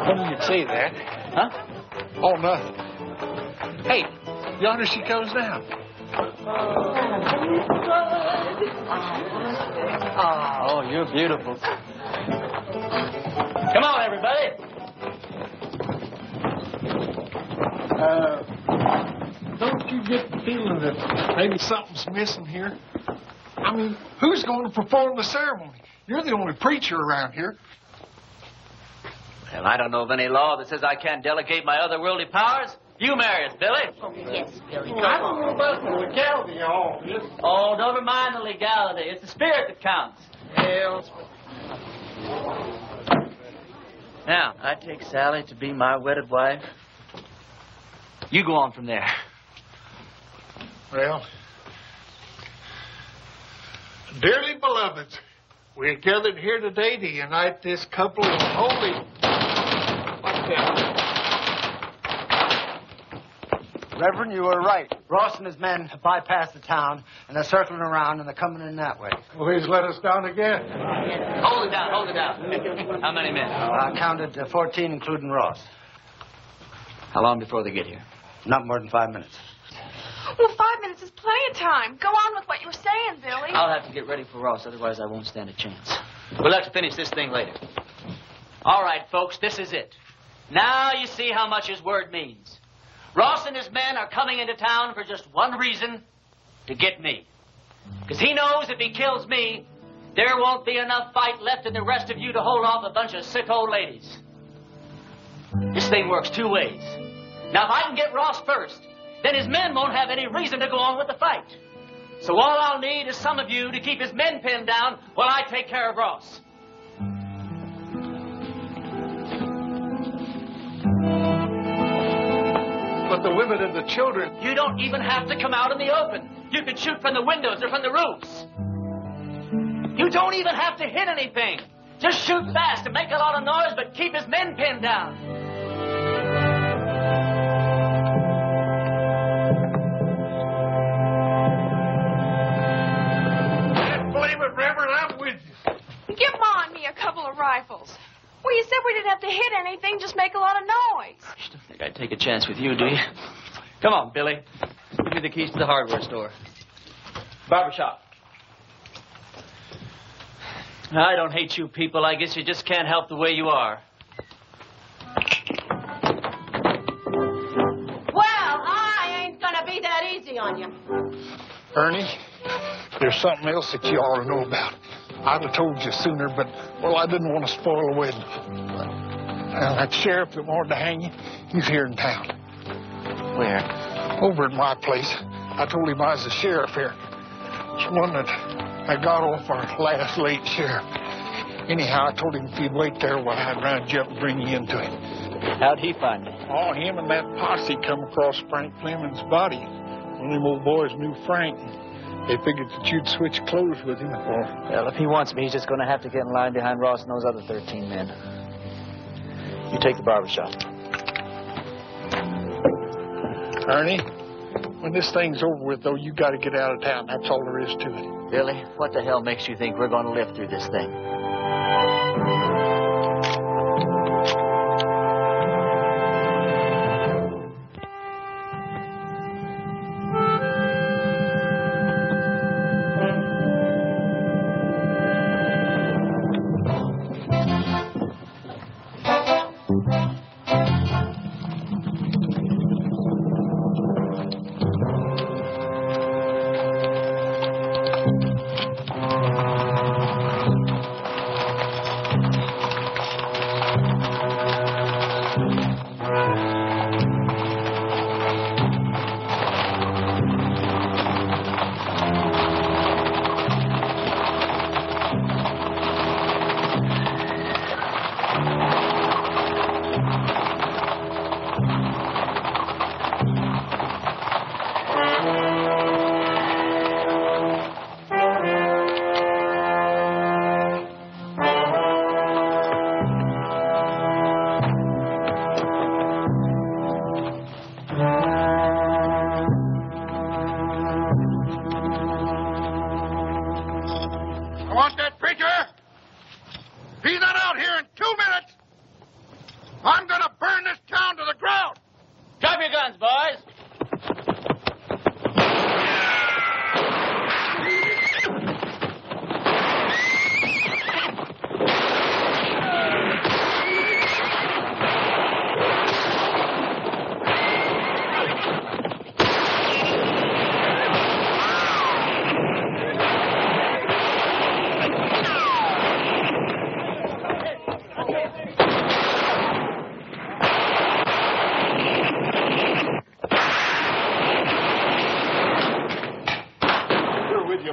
When did you say that? Huh? Oh, nothing. Hey, yonder she comes down. Oh, you're beautiful. Come on, everybody. Don't you get the feeling that maybe something's missing here? I mean, who's going to perform the ceremony? You're the only preacher around here. Well, I don't know of any law that says I can't delegate my otherworldly powers. You marry us, Billy. Oh, yes, Billy. I don't know about the legality of all this. Oh, don't mind the legality. It's the spirit that counts. Well, Now, I take Sally to be my wedded wife. You go on from there. well, dearly beloveds, we're gathered here today to unite this couple in holy... What's that? Reverend, you were right. Ross and his men have bypassed the town, and they're circling around, and they're coming in that way. Well, he's let us down again. Hold it down, hold it down. How many men? I counted 14, including Ross. How long before they get here? Not more than 5 minutes. Well, 5 minutes is plenty of time. Go on with what you were saying, Billy. I'll have to get ready for Ross, otherwise I won't stand a chance. We'll have to finish this thing later. All right, folks, this is it. Now you see how much his word means. Ross and his men are coming into town for just one reason, to get me. Because he knows if he kills me, there won't be enough fight left in the rest of you to hold off a bunch of sick old ladies. This thing works two ways. Now, if I can get Ross first, then his men won't have any reason to go on with the fight. So all I'll need is some of you to keep his men pinned down while I take care of Ross. But the women and the children... You don't even have to come out in the open. You can shoot from the windows or from the roofs. You don't even have to hit anything. Just shoot fast and make a lot of noise, but keep his men pinned down. Believe it, Reverend, I'm with you. Give Ma and me a couple of rifles. Well, you said we didn't have to hit anything, just make a lot of noise. You don't think I'd take a chance with you, do you? Come on, Billy. Give me the keys to the hardware store. Barbershop. I don't hate you people. I guess you just can't help the way you are. Well, I ain't gonna be that easy on you. Ernie, there's something else that you ought to know about. I'd have told you sooner, but, well, I didn't want to spoil the wedding. That sheriff that wanted to hang you, he's here in town. Where? Over at my place. I told him I was the sheriff here. It's one that I got off our last late sheriff. Anyhow, I told him if he'd wait there while I'd round you up and bring you into him. How'd he find me? Oh, him and that posse come across Frank Fleming's body. One of them old boys knew Frank. They figured that you'd switch clothes with him. Well, if he wants me, he's just going to have to get in line behind Ross and those other 13 men. You take the barbershop. Ernie, when this thing's over with, though, you got to get out of town. That's all there is to it. Billy, what the hell makes you think we're going to live through this thing?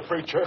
you, preacher.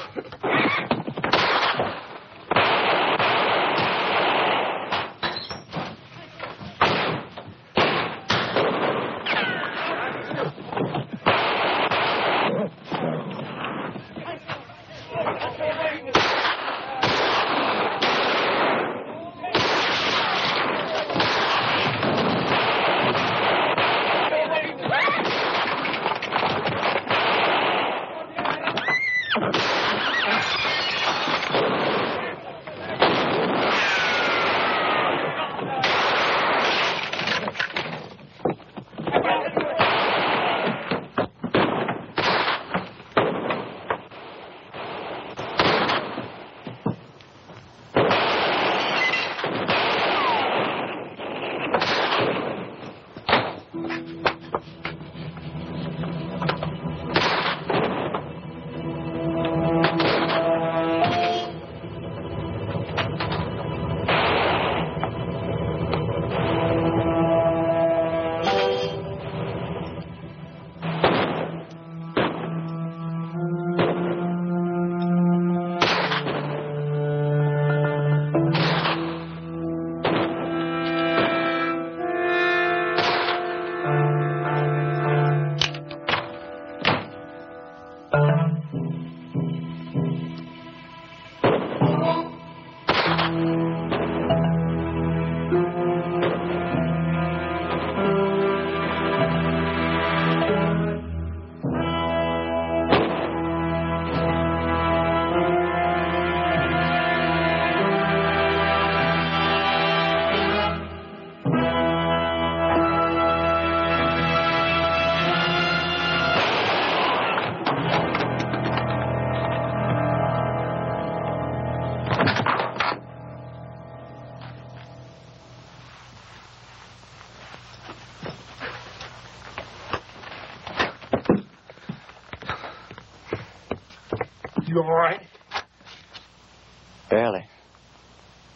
You all right? Barely.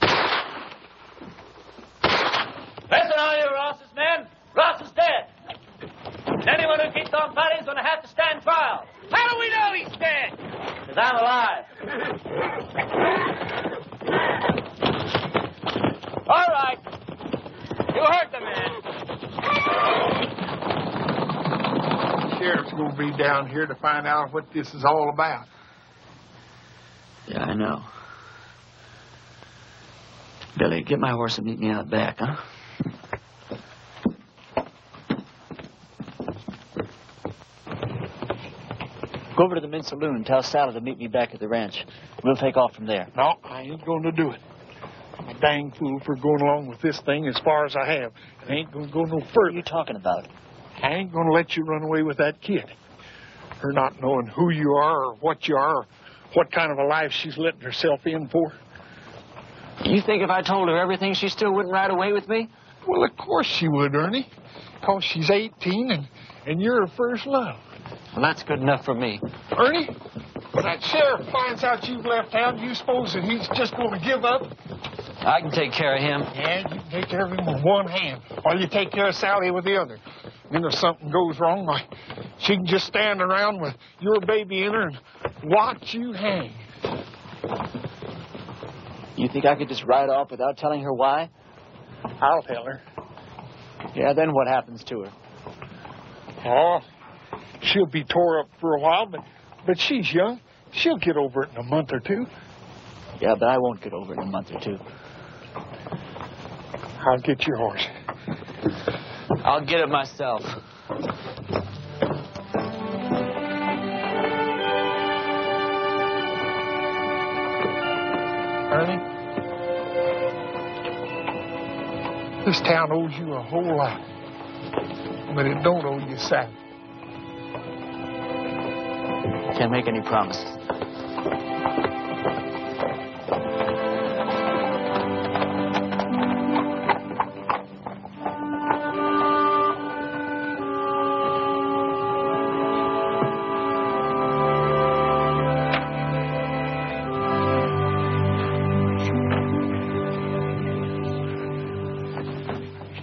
Listen, all you Ross's men. Ross is dead. And anyone who keeps on fighting is going to have to stand trial. How do we know he's dead? Because I'm alive. All right. You heard the man. Sheriff's going to be down here to find out what this is all about. Yeah, I know. Billy, get my horse and meet me out back, huh? Go over to the men's saloon and tell Sally to meet me back at the ranch. We'll take off from there. No, I ain't going to do it. I'm a dang fool for going along with this thing as far as I have. I ain't going to go no further. What are you talking about? I ain't going to let you run away with that kid. Her not knowing who you are or what you are or what kind of a life she's letting herself in for. You think if I told her everything, she still wouldn't ride away with me? Well, of course she would, Ernie. Because she's 18 and you're her first love. Well, that's good enough for me. Ernie, when that sheriff finds out you've left town, you suppose that he's just going to give up? I can take care of him. Yeah, you can take care of him with one hand, while you take care of Sally with the other. And if something goes wrong, why, she can just stand around with your baby in her and watch you hang. You think I could just ride off without telling her why? I'll tell her. Yeah, then what happens to her? Oh, she'll be tore up for a while, but she's young. She'll get over it in a month or two. Yeah, but I won't get over it in a month or two. I'll get your horse. I'll get it myself. Ernie, this town owes you a whole lot, but it don't owe you Sally. Can't make any promises.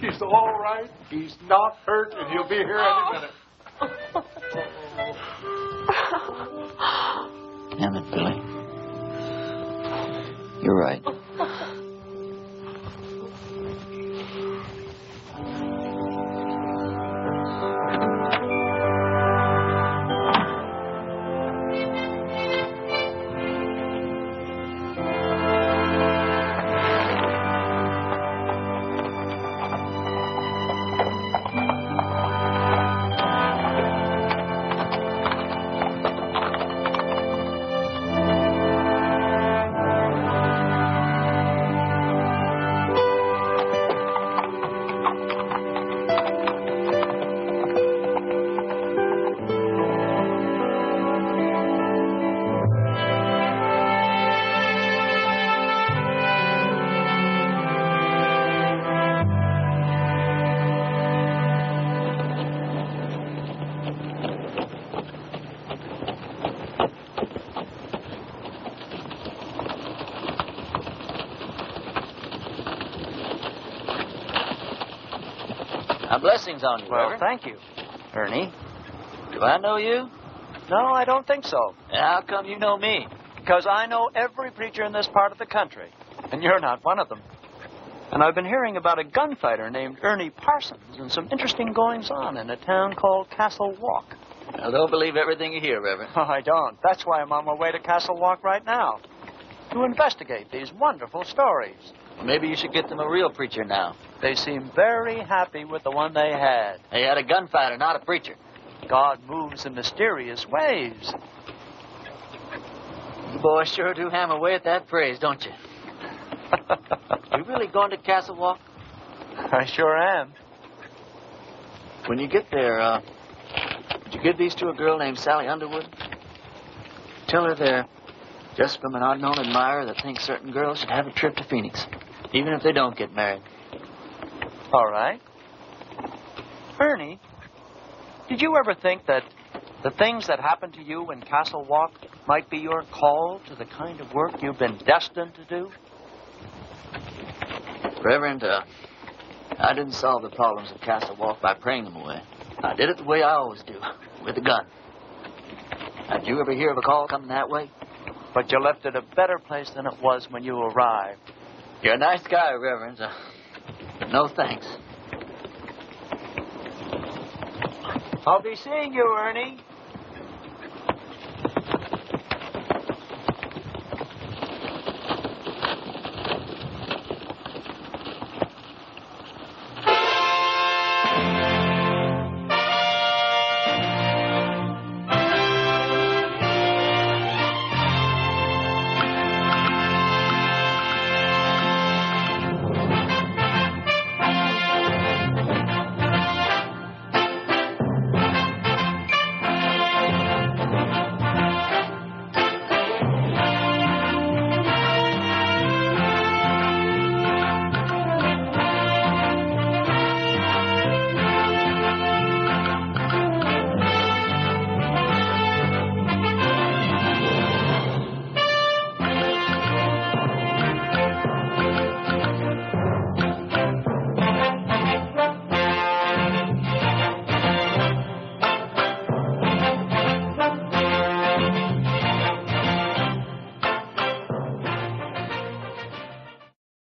He's all right. He's not hurt, and he'll be here any minute. Damn it, Billy. You're right. Blessings on you, Well, Reverend. thank you. Ernie, do I know you? No, I don't think so. How come you know me? Because I know every preacher in this part of the country, and you're not one of them. And I've been hearing about a gunfighter named Ernie Parsons and some interesting goings-on in a town called Castle Walk. Now, don't believe everything you hear, Reverend. Oh, I don't. That's why I'm on my way to Castle Walk right now, to investigate these wonderful stories. Maybe you should get them a real preacher now. They seem very happy with the one they had. They had a gunfighter, not a preacher. God moves in mysterious ways. You boys sure do hammer away at that phrase, don't you? You really going to Castle Walk? I sure am. When you get there, would you give these to a girl named Sally Underwood? Tell her they're just from an unknown admirer that thinks certain girls should have a trip to Phoenix, even if they don't get married. All right. Ernie, did you ever think that the things that happened to you in Castle Walk might be your call to the kind of work you've been destined to do? Reverend, I didn't solve the problems of Castle Walk by praying them away. I did it the way I always do, with a gun. Now, did you ever hear of a call coming that way? But you left it a better place than it was when you arrived. You're a nice guy, Reverend. No thanks. I'll be seeing you, Ernie.